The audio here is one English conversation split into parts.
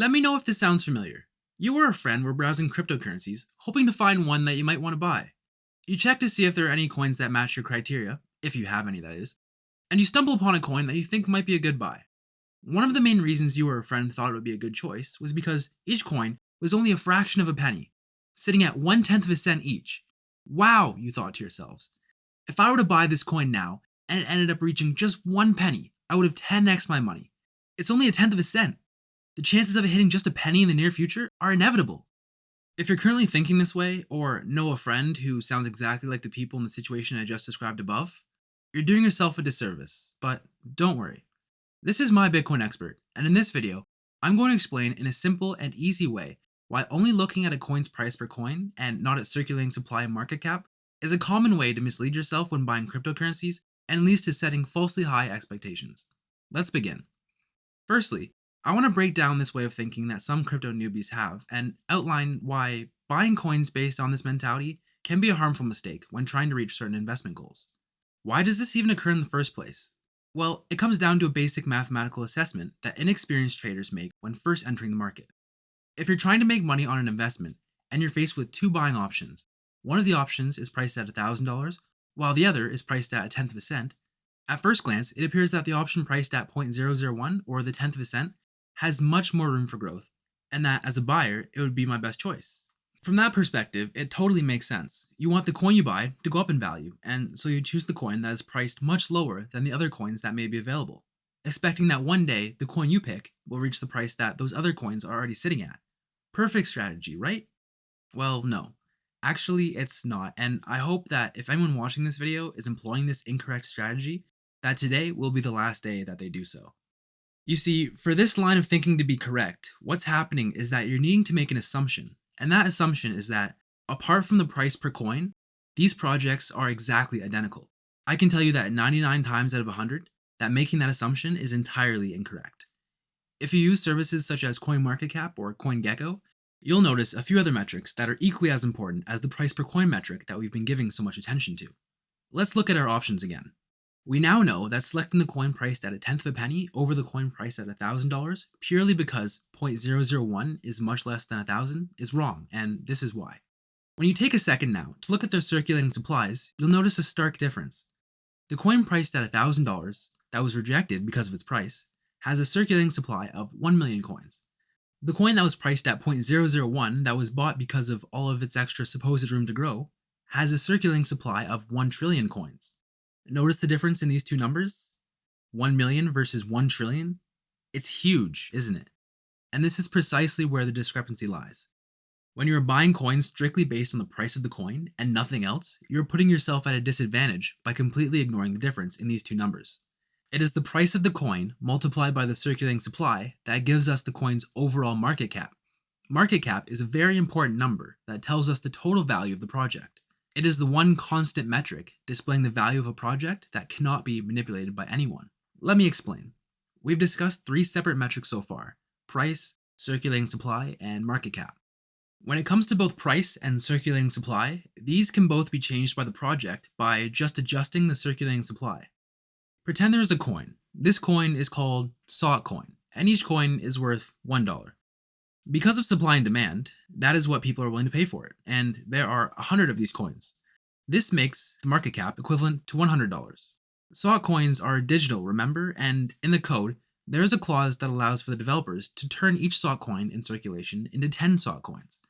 Let me know if this sounds familiar. You or a friend were browsing cryptocurrencies, hoping to find one that you might want to buy. You check to see if there are any coins that match your criteria, if you have any that is, and you stumble upon a coin that you think might be a good buy. One of the main reasons you or a friend thought it would be a good choice was because each coin was only a fraction of a penny, sitting at 1/10 of a cent each. Wow, you thought to yourselves. If I were to buy this coin now and it ended up reaching just 1 penny, I would have 10x my money. It's only a tenth of a cent. The chances of it hitting just a penny in the near future are inevitable. If you're currently thinking this way, or know a friend who sounds exactly like the people in the situation I just described above, you're doing yourself a disservice, but don't worry. This is my Bitcoin expert, and in this video, I'm going to explain in a simple and easy way why only looking at a coin's price per coin and not its circulating supply and market cap is a common way to mislead yourself when buying cryptocurrencies and leads to setting falsely high expectations. Let's begin. Firstly, I want to break down this way of thinking that some crypto newbies have and outline why buying coins based on this mentality can be a harmful mistake when trying to reach certain investment goals. Why does this even occur in the first place? Well, it comes down to a basic mathematical assessment that inexperienced traders make when first entering the market. If you're trying to make money on an investment and you're faced with two buying options, one of the options is priced at $1,000, while the other is priced at a tenth of a cent, at first glance, it appears that the option priced at 0.001 or the tenth of a cent has much more room for growth, and that as a buyer, it would be my best choice. From that perspective, it totally makes sense. You want the coin you buy to go up in value, and so you choose the coin that is priced much lower than the other coins that may be available, expecting that one day the coin you pick will reach the price that those other coins are already sitting at. Perfect strategy, right? Well, no. Actually, it's not, and I hope that if anyone watching this video is employing this incorrect strategy, that today will be the last day that they do so. You see, for this line of thinking to be correct, what's happening is that you're needing to make an assumption, and that assumption is that, apart from the price per coin, these projects are exactly identical. I can tell you that 99 times out of 100, that making that assumption is entirely incorrect. If you use services such as CoinMarketCap or CoinGecko, you'll notice a few other metrics that are equally as important as the price per coin metric that we've been giving so much attention to. Let's look at our options again. We now know that selecting the coin priced at a tenth of a penny over the coin priced at $1,000 purely because 0.001 is much less than 1,000 is wrong, and this is why. When you take a second now to look at their circulating supplies, you'll notice a stark difference. The coin priced at $1,000 that was rejected because of its price has a circulating supply of 1 million coins. The coin that was priced at 0.001 that was bought because of all of its extra supposed room to grow has a circulating supply of 1 trillion coins. Notice the difference in these two numbers? 1 million versus 1 trillion? It's huge, isn't it? And this is precisely where the discrepancy lies. When you're buying coins strictly based on the price of the coin and nothing else, you're putting yourself at a disadvantage by completely ignoring the difference in these two numbers. It is the price of the coin multiplied by the circulating supply that gives us the coin's overall market cap. Market cap is a very important number that tells us the total value of the project. It is the one constant metric displaying the value of a project that cannot be manipulated by anyone. Let me explain. We've discussed three separate metrics so far: price, circulating supply, and market cap. When it comes to both price and circulating supply, these can both be changed by the project by just adjusting the circulating supply. Pretend there is a coin. This coin is called sought coin, and each coin is worth $1. Because of supply and demand, that is what people are willing to pay for it, and there are 100 of these coins. This makes the market cap equivalent to $100. Sought coins are digital, remember, and in the code, there is a clause that allows for the developers to turn each sought coin in circulation into 10 sought coins.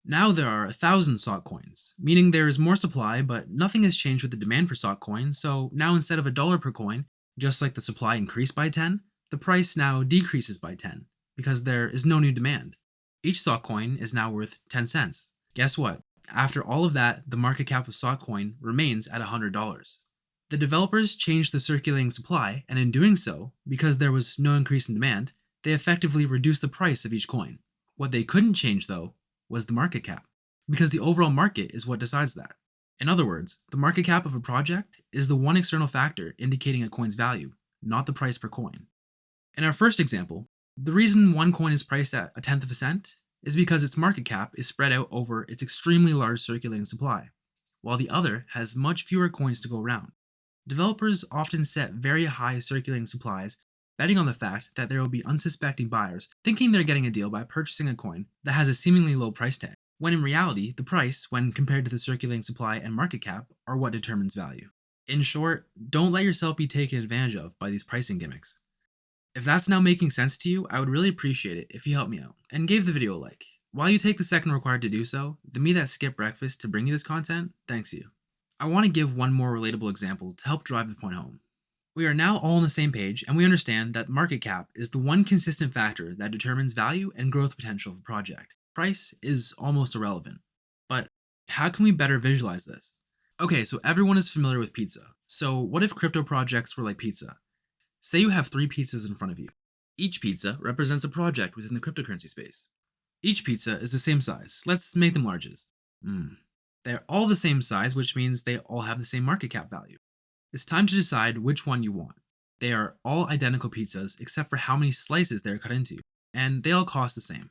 Now there are 1,000 sought coins, meaning there is more supply, but nothing has changed with the demand for sought coins, so now instead of $1 per coin, just like the supply increased by 10, the price now decreases by 10. Because there is no new demand. Each sought coin is now worth 10 cents. Guess what? After all of that, the market cap of sought coin remains at $100. The developers changed the circulating supply, and in doing so, because there was no increase in demand, they effectively reduced the price of each coin. What they couldn't change, though, was the market cap, because the overall market is what decides that. In other words, the market cap of a project is the one external factor indicating a coin's value, not the price per coin. In our first example, the reason one coin is priced at a tenth of a cent is because its market cap is spread out over its extremely large circulating supply, while the other has much fewer coins to go around. Developers often set very high circulating supplies betting on the fact that there will be unsuspecting buyers thinking they're getting a deal by purchasing a coin that has a seemingly low price tag, when in reality, the price, when compared to the circulating supply and market cap, are what determines value. In short, don't let yourself be taken advantage of by these pricing gimmicks. If that's now making sense to you, I would really appreciate it if you help me out and gave the video a like. While you take the second required to do so, the me that skipped breakfast to bring you this content thanks you. I want to give one more relatable example to help drive the point home. We are now all on the same page, and we understand that market cap is the one consistent factor that determines value and growth potential of a project. Price is almost irrelevant. But how can we better visualize this? Okay, so everyone is familiar with pizza. So what if crypto projects were like pizza? Say you have 3 pizzas in front of you. Each pizza represents a project within the cryptocurrency space. Each pizza is the same size. Let's make them larges. They're all the same size, which means they all have the same market cap value. It's time to decide which one you want. They are all identical pizzas except for how many slices they are cut into, and they all cost the same.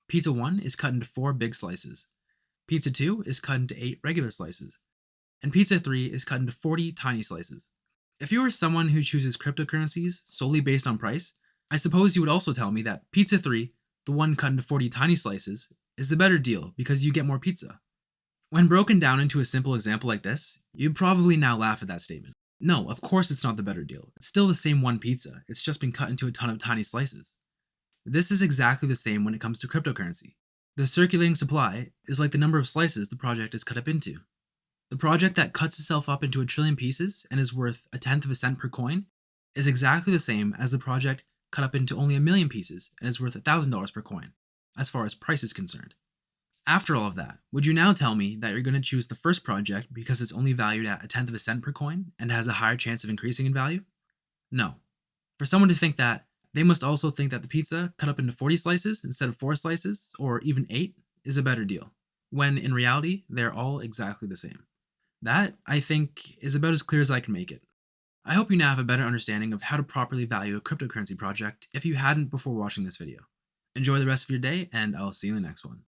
Pizza 1 is cut into 4 big slices. Pizza 2 is cut into 8 regular slices. And Pizza 3 is cut into 40 tiny slices. If you are someone who chooses cryptocurrencies solely based on price, I suppose you would also tell me that Pizza 3, the one cut into 40 tiny slices, is the better deal because you get more pizza. When broken down into a simple example like this, you'd probably now laugh at that statement. No, of course it's not the better deal. It's still the same one pizza, it's just been cut into a ton of tiny slices. This is exactly the same when it comes to cryptocurrency. The circulating supply is like the number of slices the project is cut up into. The project that cuts itself up into a trillion pieces and is worth a tenth of a cent per coin is exactly the same as the project cut up into only 1,000,000 pieces and is worth $1,000 per coin, as far as price is concerned. After all of that, would you now tell me that you're going to choose the first project because it's only valued at a tenth of a cent per coin and has a higher chance of increasing in value? No. For someone to think that, they must also think that the pizza cut up into 40 slices instead of 4 slices, or even 8, is a better deal, when in reality, they're all exactly the same. That, I think, is about as clear as I can make it. I hope you now have a better understanding of how to properly value a cryptocurrency project if you hadn't before watching this video. Enjoy the rest of your day, and I'll see you in the next one.